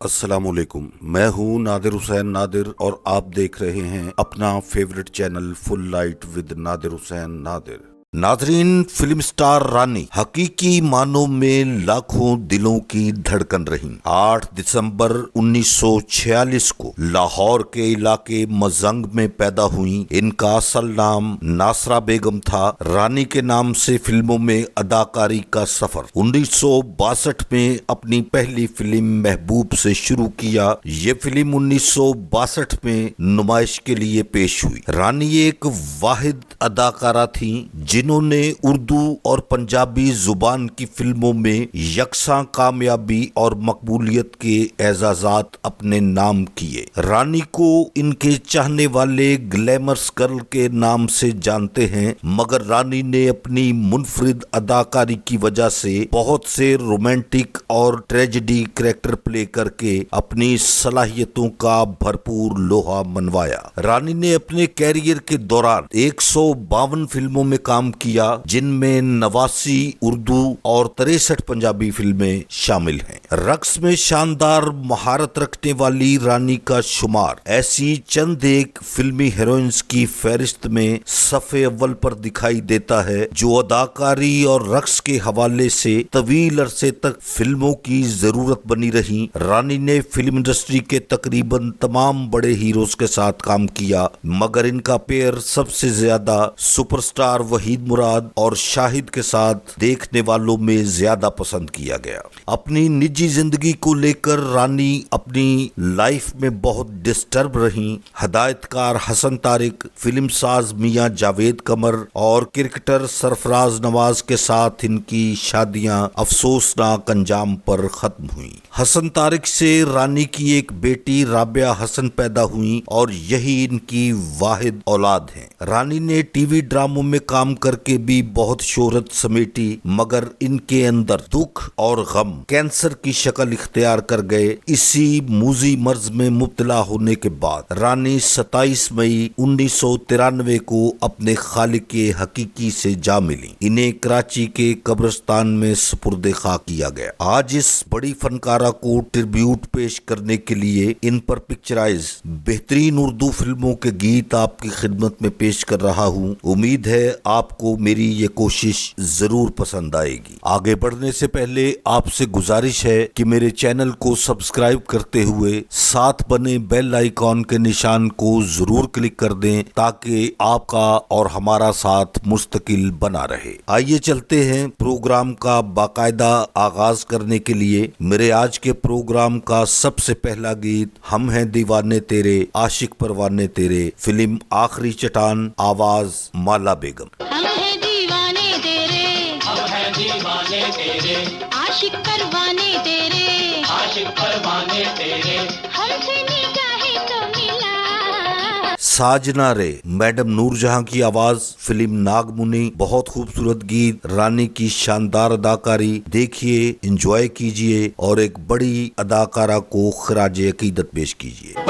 अस्सलामुअलैकुम। मैं हूँ नादिर हुसैन नादिर और आप देख रहे हैं अपना favourite channel full light with Nadir Hussain Nadir. नाजरीन, फिल्म स्टार रानी हकीकी मानों में लाखों दिलों की धड़कन रही। 8 दिसंबर 1946 को लाहौर के इलाके मजंग में पैदा हुई। इनका असल नाम नासरा बेगम था। रानी के नाम से फिल्मों में अदाकारी का सफर 1962 में अपनी पहली फिल्म महबूब से शुरू किया। ये फिल्म 1962 में नुमाइश के लिए पेश हुई। रानी एक वाहिद अदाकारा थी जिन्होंने उर्दू और पंजाबी जुबान की फिल्मों में यकसा कामयाबी और मकबूलियत के एजाजात अपने नाम किए। रानी को इनके चाहने वाले ग्लैमरस गर्ल के नाम से जानते हैं, मगर रानी ने अपनी मुनफरिद अदाकारी की वजह से बहुत से रोमांटिक और ट्रेजेडी कैरेक्टर प्ले करके अपनी सलाहियतों का भरपूर लोहा मनवाया। रानी ने अपने कैरियर के दौरान 152 फिल्मों में काम किया, जिनमें 89 उर्दू और 63 पंजाबी फिल्में शामिल हैं। रक्स में शानदार महारत रखने वाली रानी का शुमार ऐसी चंद एक फिल्मी हीरोइंस की फहरिस्त में सफ़े अव्वल पर दिखाई देता है जो अदाकारी और रक्स के हवाले से तवील अरसे तक फिल्मों की जरूरत बनी रही। रानी ने फिल्म इंडस्ट्री के तकरीबन तमाम बड़े हीरोज के साथ काम किया, मगर इनका पेयर सबसे ज्यादा सुपरस्टार वहीद मुराद और शाहिद के साथ देखने वालों में ज्यादा पसंद किया गया। अपनी निजी जिंदगी को लेकर रानी अपनी लाइफ में बहुत डिस्टर्ब रही। हदायतकार हसन तारिक, फिल्म साज मियां जावेद कमर और क्रिकेटर सरफराज नवाज के साथ इनकी शादियां अफसोसनाक अंजाम पर खत्म हुई। हसन तारिक से रानी की एक बेटी राबिया हसन पैदा हुई और यही इनकी वाहिद औलाद है। रानी ने टीवी ड्रामों में काम करके भी बहुत शोहरत समेटी, मगर इनके अंदर दुख और गम कैंसर की शक्ल इख्तियार कर गए। इसी मूजी मर्ज में मुब्तला होने के बाद रानी 27 मई 1993 को अपने खालिक के हकीकी से जा मिली। इन्हें कराची के कब्रिस्तान में सुपुर्दे खाक किया गया। आज इस बड़ी फनकारा को ट्रिब्यूट पेश करने के लिए इन पर पिक्चराइज बेहतरीन उर्दू फिल्मों के गीत आपकी खिदमत में पेश कर रहा हूँ। उम्मीद है आपको मेरी ये कोशिश जरूर पसंद आएगी। आगे बढ़ने से पहले आपसे गुजारिश है कि मेरे चैनल को सब्सक्राइब करते हुए साथ बने बेल आइकॉन के निशान को जरूर क्लिक कर दें ताकि आपका और हमारा साथ मुस्तकिल बना रहे। आइए चलते हैं प्रोग्राम का बाकायदा आगाज करने के लिए। मेरे आज के प्रोग्राम का सबसे पहला गीत हम हैं दीवाने तेरे, आशिक परवाने तेरे, फिल्म आखिरी चट्टान, आवाज माला बेगम। हम हैं दीवाने तेरे, हम हैं दीवाने तेरे, आशिक परवाने तेरे, आशिक परवाने तेरे, हमसे निगाहें तो मिला। साजना रे, मैडम नूरजहां की आवाज, फिल्म नागमुनी। बहुत खूबसूरत गीत, रानी की शानदार अदाकारी। देखिए, एंजॉय कीजिए और एक बड़ी अदाकारा को खराज अकीदत पेश कीजिए।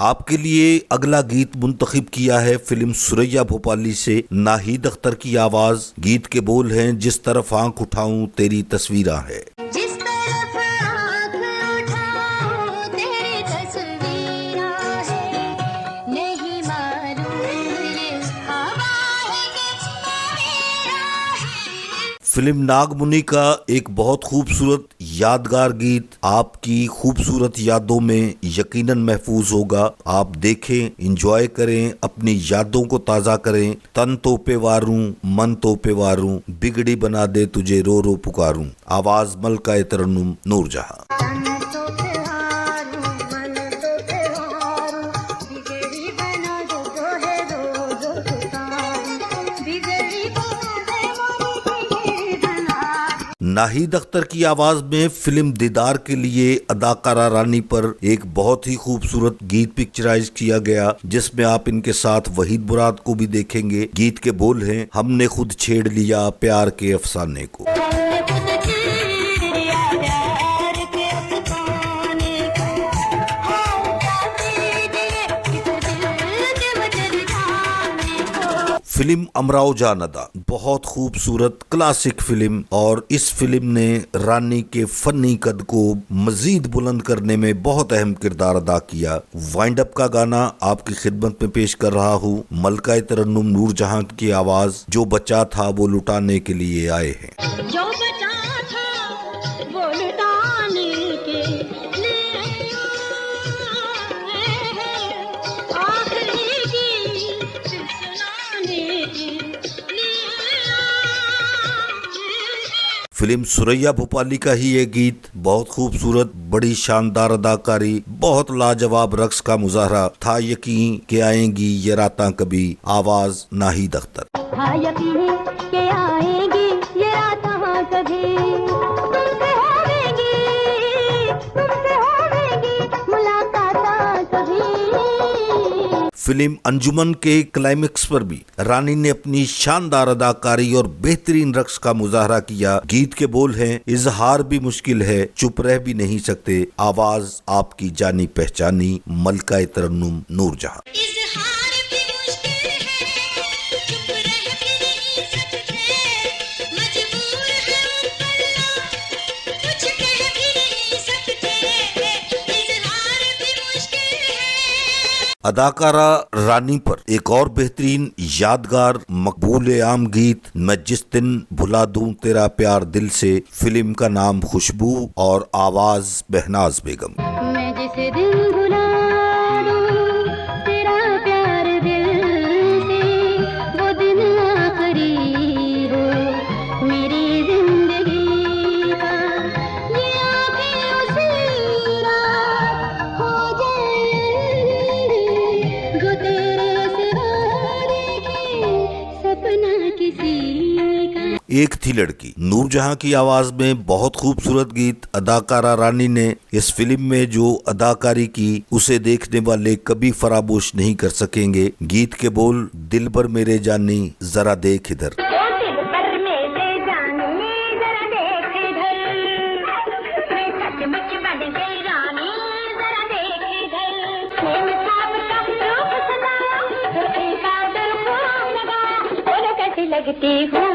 आपके लिए अगला गीत मुंतखब किया है फिल्म सुरैया भोपाली से, नाहिद अख्तर की आवाज। गीत के बोल हैं, जिस तरफ आंख उठाऊं तेरी तस्वीरा है। जिस तरफ आँख उठाऊं तेरी तस्वीरा है, नहीं मालूम ये हवा है कि मेरा है। फिल्म नागमुनी का एक बहुत खूबसूरत यादगार गीत आपकी खूबसूरत यादों में यकीनन महफूज होगा। आप देखें, एंजॉय करें, अपनी यादों को ताज़ा करें। तन तो पे वारूं, मन तो पे वारूं, बिगड़ी बना दे तुझे रो रो पुकारूं। आवाज मलका तरन्नुम नूरजहां। नाहिद अख्तर की आवाज में फिल्म दीदार के लिए अदाकारा रानी पर एक बहुत ही खूबसूरत गीत पिक्चराइज किया गया, जिसमें आप इनके साथ वहीद मुराद को भी देखेंगे। गीत के बोल हैं, हमने खुद छेड़ लिया प्यार के अफसाने को। हमने खुद छेड़ लिया फिल्म अमराव जानदा बहुत खूबसूरत क्लासिक फिल्म, और इस फिल्म ने रानी के फनी कद को मजीद बुलंद करने में बहुत अहम किरदार अदा किया। वाइंड अप का गाना आपकी खिदमत में पेश कर रहा हूँ। मलका तरन्नुम नूरजहां की आवाज, जो बचा था वो लुटाने के लिए आए हैं। जो बचा था वो लुटाने के लिए आए हैं, आखिरी गीत सुनाने के लिए आए हैं। फिल्म सुरैया भोपाली का ही ये गीत बहुत खूबसूरत, बड़ी शानदार अदाकारी, बहुत लाजवाब रक्स का मुजाहरा था। यकीन के आएंगी ये रातां कभी, आवाज नाहिद अख्तर। हाँ यकीन के आएंगी ये रातां कभी, तुमसे होवेगी मुलाकात कभी। फिल्म अंजुमन के क्लाइमेक्स पर भी रानी ने अपनी शानदार अदाकारी और बेहतरीन रक्स का मुजाहरा किया। गीत के बोल हैं, इजहार भी मुश्किल है, चुप रह भी नहीं सकते, आवाज आपकी जानी पहचानी, मलका तरन्नुम नूरजहां। इज़हार भी मुश्किल है, चुप रह भी नहीं सकते, मजबूर है पलना, कुछ कह भी नहीं सकते, इज़हार भी मुश्किल है। अदाकारा रानी पर एक और बेहतरीन यादगार मकबूल आम गीत, मैं जिस दिन भुला दूं तेरा प्यार दिल से। फिल्म का नाम खुशबू और आवाज बहनाज बेगम। मैं जिस दिन भुला दूं तेरा प्यार दिल से, वो दिन आखिरी हो मेरी जिंदगी का, ये आंखें उसी रात हो जाएंगी जो तेरे सिवा देखे सपना किसी का। एक थी लड़की नूरजहां की आवाज में बहुत खूबसूरत गीत। अदाकारा रानी ने इस फिल्म में जो अदाकारी की उसे देखने वाले कभी फरामोश नहीं कर सकेंगे। गीत के बोल, दिल भर मेरे जानी जरा देख इधर। दिल पर मेरे जानी जरा देख इधर, मैं सचमुच बन गई रानी जरा देख इधर, मैं साहब का रूप सजाया, एक आदर खूब लगाया, बोलो कैसी लगती हूँ।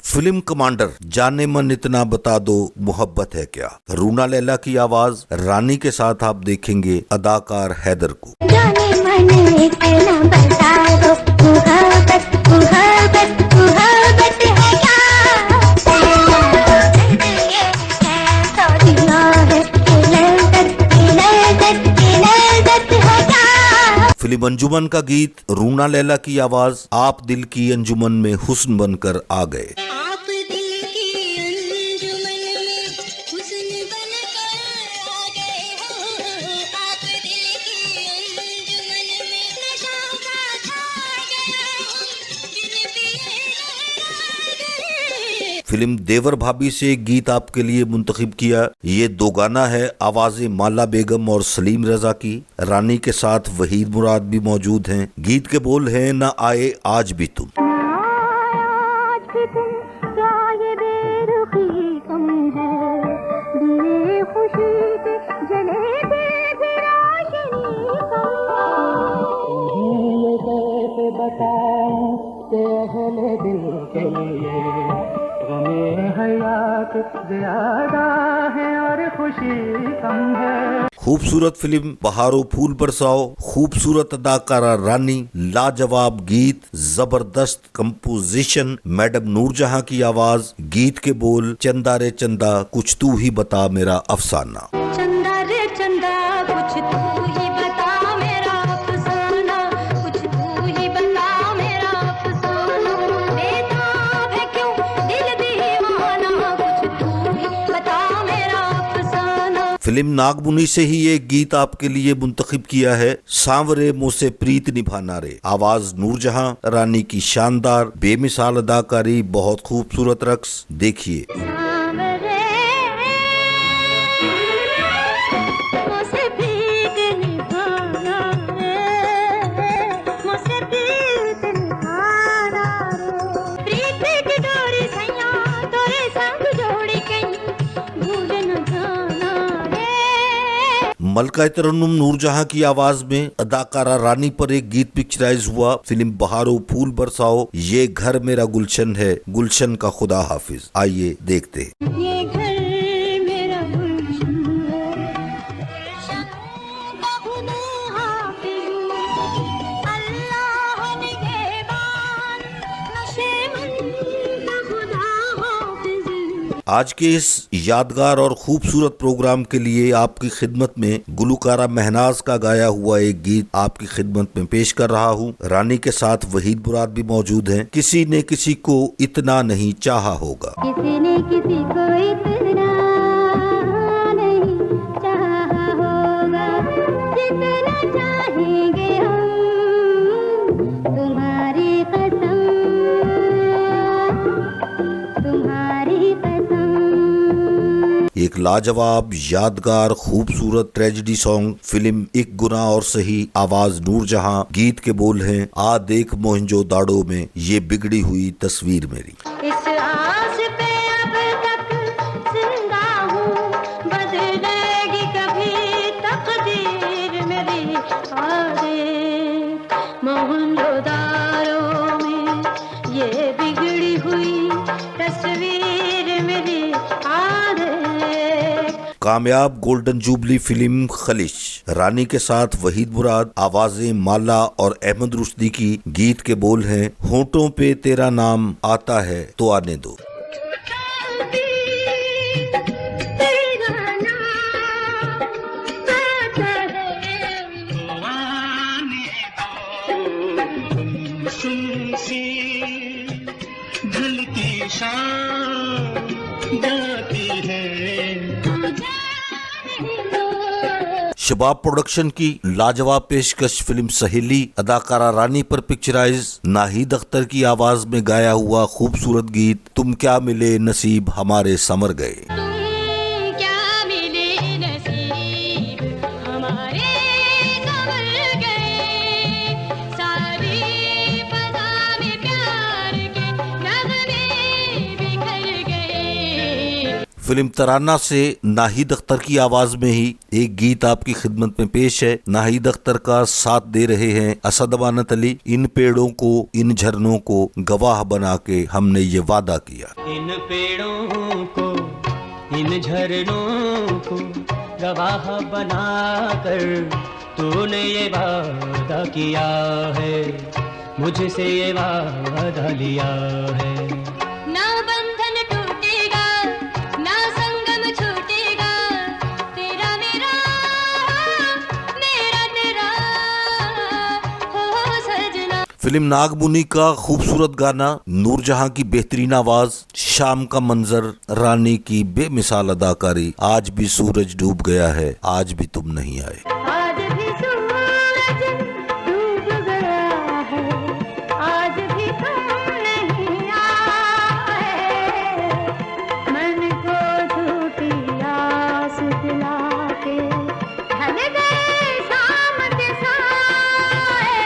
फिल्म कमांडर, जाने मन इतना बता दो मोहब्बत है क्या, रूना लैला की आवाज। रानी के साथ आप देखेंगे अदाकार हैदर को। जाने मन इतना बता दो मोहब्बत, मोहब्बत, मोहब्बत है क्या, ये कैसा दिया है, ये लज़्ज़त, ये लज़्ज़त, ये लज़्ज़त है क्या। फिल्म अंजुमन का गीत, रूना लैला की आवाज। आप दिल की अंजुमन में हुस्न बनकर आ गए। आप दिल की अंजुमन में हुस्न बनकर आ गए हो, आप दिल की अंजुमन में नशा का छा गया हो, बिन पिए लहरा गए। फिल्म देवर भाभी से एक गीत आपके लिए मुंतखब किया। ये दो गाना है, आवाजें माला बेगम और सलीम रजा की। रानी के साथ वहीद मुराद भी मौजूद हैं। गीत के बोल हैं, न आए आज भी तुम। आज भी तुम क्या ये बेरुखी कम है, दिए खुशी के जले दिल की रोशनी कम है। ये कैसे बताऊं कि अहले दिल के लिए गमे हयात ज्यादा है और खुशी कम है। खूबसूरत फिल्म बहारो फूल बरसाओ, खूबसूरत अदाकारा रानी, लाजवाब गीत, जबरदस्त कंपोजिशन, मैडम नूरजहां की आवाज। गीत के बोल, चंदा रे चंदा कुछ तू ही बता मेरा अफसाना। चंदा रे चंदा कुछ तू ही बता मेरा अफसाना, कुछ तू ही बता मेरा अफसाना, बेताब है क्यों दिल दीवाना, कुछ तू ही बता मेरा अफसाना। फिल्म नागमुनी से ही एक गीत आपके लिए मुंतखब किया है, सांवरे मुझसे प्रीत निभाना रे। आवाज नूरजहां, रानी की शानदार बेमिसाल अदाकारी, बहुत खूबसूरत रक्स। देखिए। सांवरे मुझसे प्रीत निभाना रे, मुझसे प्रीत निभाना रे, प्रीत की डोरी सैया तोरे संग जोड़ी कहीं भूल न जाना रे। मलका तरन्नुम नूरजहां की आवाज में अदाकारा रानी पर एक गीत पिक्चराइज हुआ फिल्म बहारो फूल बरसाओ ये घर मेरा गुलशन है, गुलशन का खुदा हाफिज। आइए देखते हैं। ये घर मेरा गुलशन है, गुलशन का खुदा हाफिज, अल्लाह निगहबान, नशेमंद का खुदा हाफिज। आज के इस यादगार और खूबसूरत प्रोग्राम के लिए आपकी खिदमत में गुलकारा महनाज का गाया हुआ एक गीत आपकी खिदमत में पेश कर रहा हूँ। रानी के साथ वहीद मुराद भी मौजूद हैं। किसी ने किसी को इतना नहीं चाहा होगा। किसी ने किसी को इतना नहीं चाहा होगा, जितना चाहेंगे हम, तुम्हारी कसम, तुम्हारी कसम। एक लाजवाब यादगार खूबसूरत ट्रेजेडी सॉन्ग फिल्म एक गुनाह और सही, आवाज नूरजहां, गीत के बोल हैं आ देख मोहंजो दाड़ो में ये बिगड़ी हुई तस्वीर मेरी। इस आस पे अब तक जिंदा हूँ, बदलेगी कभी तकदीर मेरी, आगे मोहनजोदारो में ये बिगड़ी हुई तस्वीर मेरी, आगे। कामयाब गोल्डन जुबली फिल्म खलिश, रानी के साथ वहीद मुराद, आवाजें माला और अहमद रुश्दी की, गीत के बोल हैं होंठों पे तेरा नाम आता है तो आने दो। ढलती शाम जाती है। शबाब प्रोडक्शन की लाजवाब पेशकश फिल्म सहेली, अदाकारा रानी पर पिक्चराइज, नाहिद अख्तर की आवाज में गाया हुआ खूबसूरत गीत तुम क्या मिले नसीब हमारे समर गए। क्या मिले नसीब हमारे संवर गए, सारी फज़ा में प्यार के नग़मे बिखर गए। फिल्म तराना से नाहिद अख्तर की आवाज में ही एक गीत आपकी खिदमत में पेश है। नाहिद अख्तर का साथ दे रहे हैं असद अमानत अली। इन पेड़ों को इन झरनों को गवाह बना के हमने ये वादा किया। इन पेड़ों को इन झरनों को गवाह बनाकर तूने ये वादा किया है, मुझसे ये वादा लिया है। ना बंधन टूटेगा, ना संगम छूटेगा, तेरा मेरा तेरा हो सजना। फिल्म नागमुनी का खूबसूरत गाना, नूरजहां की बेहतरीन आवाज, शाम का मंजर, रानी की बेमिसाल अदाकारी, आज भी सूरज डूब गया है, आज भी तुम नहीं आए। आज भी सूरज डूब गया है, आज भी तुम नहीं आए, मन को झूठी आस दिला के ढल गए शाम के साए।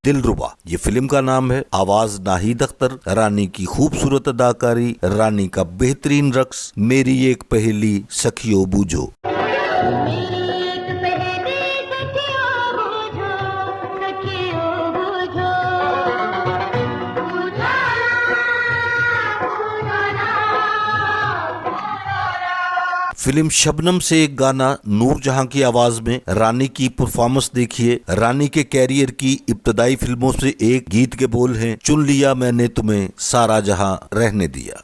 दिलरुबा ये फिल्म का नाम है, आवाज नाहिद अख्तर, रानी की खूबसूरत अदाकारी, रानी का बेहतरीन रक्स, मेरी एक पहेली सखियो बूझो। फिल्म शबनम से एक गाना नूरजहां की आवाज में, रानी की परफॉर्मेंस देखिए। रानी के कैरियर की इब्तदाई फिल्मों से एक गीत के बोल हैं चुन लिया मैंने तुम्हें सारा जहां रहने दिया।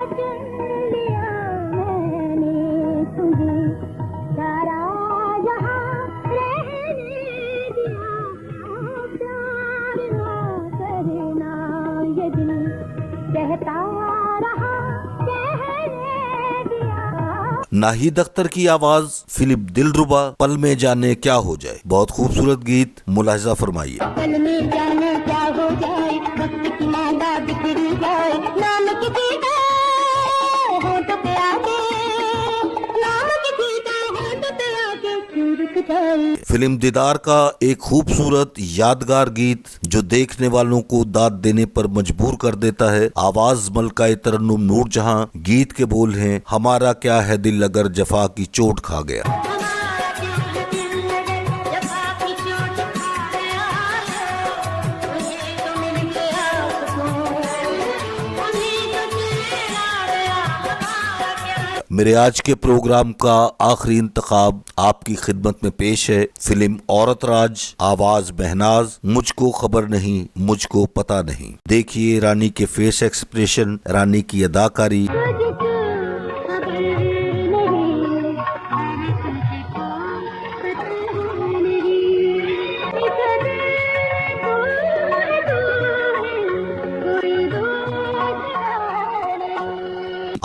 नाहिद अख्तर की आवाज फिल्म दिलरुबा, पल में जाने क्या हो जाए, बहुत खूबसूरत गीत, मुलाहिजा फरमाइए। पल में जाने क्या हो जाए, वक्त की माला बिखर जाए, नाम किसी का होंठ पे आके, नाम किसी का होंठ पे आके रुक जाए। फिल्म दीदार का एक खूबसूरत यादगार गीत जो देखने वालों को दाद देने पर मजबूर कर देता है, आवाज मलका तरन्नुम नूरजहां, गीत के बोल हैं हमारा क्या है दिल अगर जफा की चोट खा गया। हमारा दिल मेरे आज के प्रोग्राम का आखिरी इंतखाब आपकी खिदमत में पेश है फिल्म औरत राज, आवाज महनाज, मुझको खबर नहीं मुझको पता नहीं। देखिए रानी के फेस एक्सप्रेशन, रानी की अदाकारी।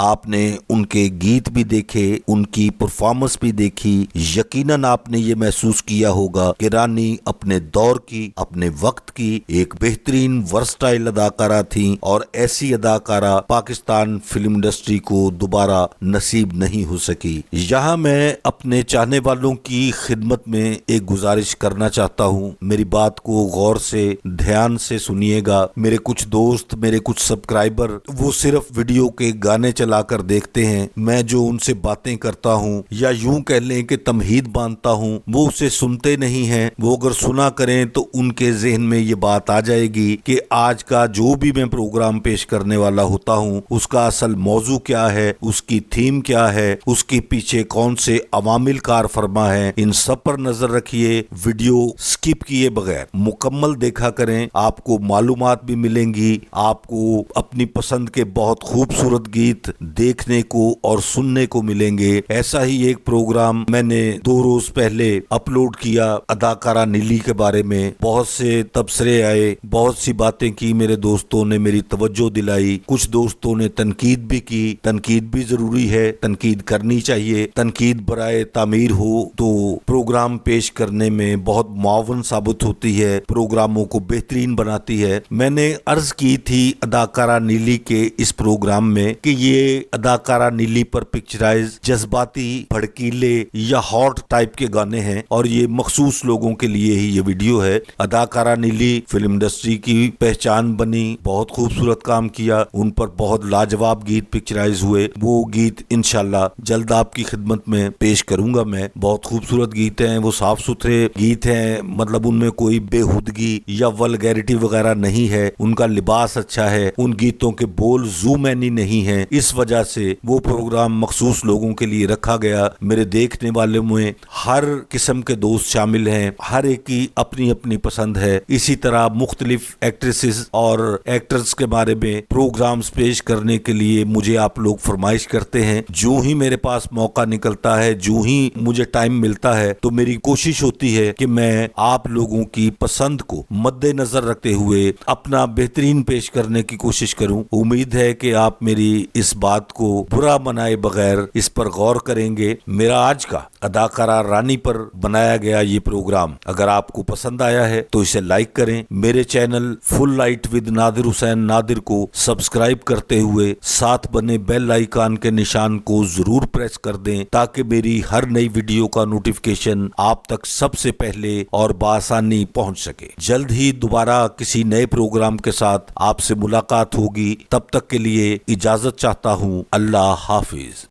आपने उनके गीत भी देखे, उनकी परफॉर्मेंस भी देखी। यकीनन आपने ये महसूस किया होगा कि रानी अपने दौर की, अपने वक्त की एक बेहतरीन वर्सटाइल अदाकारा थी और ऐसी अदाकारा पाकिस्तान फिल्म इंडस्ट्री को दोबारा नसीब नहीं हो सकी। यहाँ मैं अपने चाहने वालों की खिदमत में एक गुजारिश करना चाहता हूँ। मेरी बात को गौर से, ध्यान से सुनिएगा। मेरे कुछ दोस्त, मेरे कुछ सब्सक्राइबर वो सिर्फ वीडियो के गाने चलाकर देखते हैं। मैं जो उनसे बातें करता हूँ या यूं कह लें कि तमहीद बांधता हूँ, वो उसे सुनते नहीं हैं। वो अगर सुना करें तो उनके जहन में ये बात आ जाएगी कि आज का जो भी मैं प्रोग्राम पेश करने वाला होता हूँ उसका असल मौजू क्या है, उसकी थीम क्या है, उसके पीछे कौन से अवामिल कार फरमा है। इन सब पर नजर रखिए। वीडियो स्किप किए बगैर मुकम्मल देखा करें। आपको मालूमात भी मिलेंगी, आपको अपनी पसंद के बहुत खूबसूरत गीत देखने को और सुनने को मिलेंगे। ऐसा ही एक प्रोग्राम मैंने 2 रोज पहले अपलोड किया अदाकारा नीली के बारे में। बहुत से तबसरे आए, बहुत सी बातें की, मेरे दोस्तों ने मेरी तवज्जो दिलाई। कुछ दोस्तों ने तनकीद भी की। तनकीद भी जरूरी है, तनकीद करनी चाहिए। तनकीद बराए तामीर हो तो प्रोग्राम पेश करने में बहुत मुआवन साबित होती है, प्रोग्रामों को बेहतरीन बनाती है। मैंने अर्ज की थी अदाकारा नीली के इस प्रोग्राम में कि ये अदाकारा नीली पर पिक्चराइज जज्बाती, भड़कीले या हॉट टाइप के गाने हैं और ये मखसूस लोगों के लिए ही ये वीडियो है। अदाकारा नीली फिल्म इंडस्ट्री की पहचान बनी, बहुत खूबसूरत काम किया, उन पर बहुत लाजवाब गीत पिक्चराइज हुए। वो गीत इंशाल्लाह जल्द आपकी खिदमत में पेश करूंगा मैं। बहुत खूबसूरत गीत हैं, वो साफ सुथरे गीत हैं, मतलब उनमें कोई बेहुदगी या वल्गैरिटी वगैरह नहीं है। उनका लिबास अच्छा है, उन गीतों के बोल जूमैनी नहीं है। इस वजह से वो प्रोग्राम मखसूस लोगों के लिए रखा गया। मेरे देखने वाले में हर किस्म के दोस्त शामिल हैं, हर एक की अपनी अपनी पसंद है। इसी तरह मुख्तलिफ एक्ट्रेसेस और एक्टर्स के बारे में प्रोग्राम्स पेश करने के लिए मुझे आप लोग फरमाइश करते हैं। जो ही मेरे पास मौका निकलता है, जो ही मुझे टाइम मिलता है, तो मेरी कोशिश होती है कि मैं आप लोगों की पसंद को मद्देनजर रखते हुए अपना बेहतरीन पेश करने की कोशिश करूं। उम्मीद है कि आप मेरी इस बात को बुरा बनाए बगैर इस पर गौर करेंगे। मेरा आज का अदाकारा रानी पर बनाया गया ये प्रोग्राम अगर आपको पसंद आया है तो इसे लाइक करें। मेरे channel full light with Nadir Hussain Nadir को सब्सक्राइब करते हुए साथ बने बेल आइकन के निशान को जरूर प्रेस कर दें ताकि मेरी हर नई वीडियो का नोटिफिकेशन आप तक सबसे पहले और बआसानी पहुंच सके। जल्द ही दोबारा किसी नए प्रोग्राम के साथ आपसे मुलाकात होगी। तब तक के लिए इजाजत चाहता हूँ। अल्लाह हाफिज।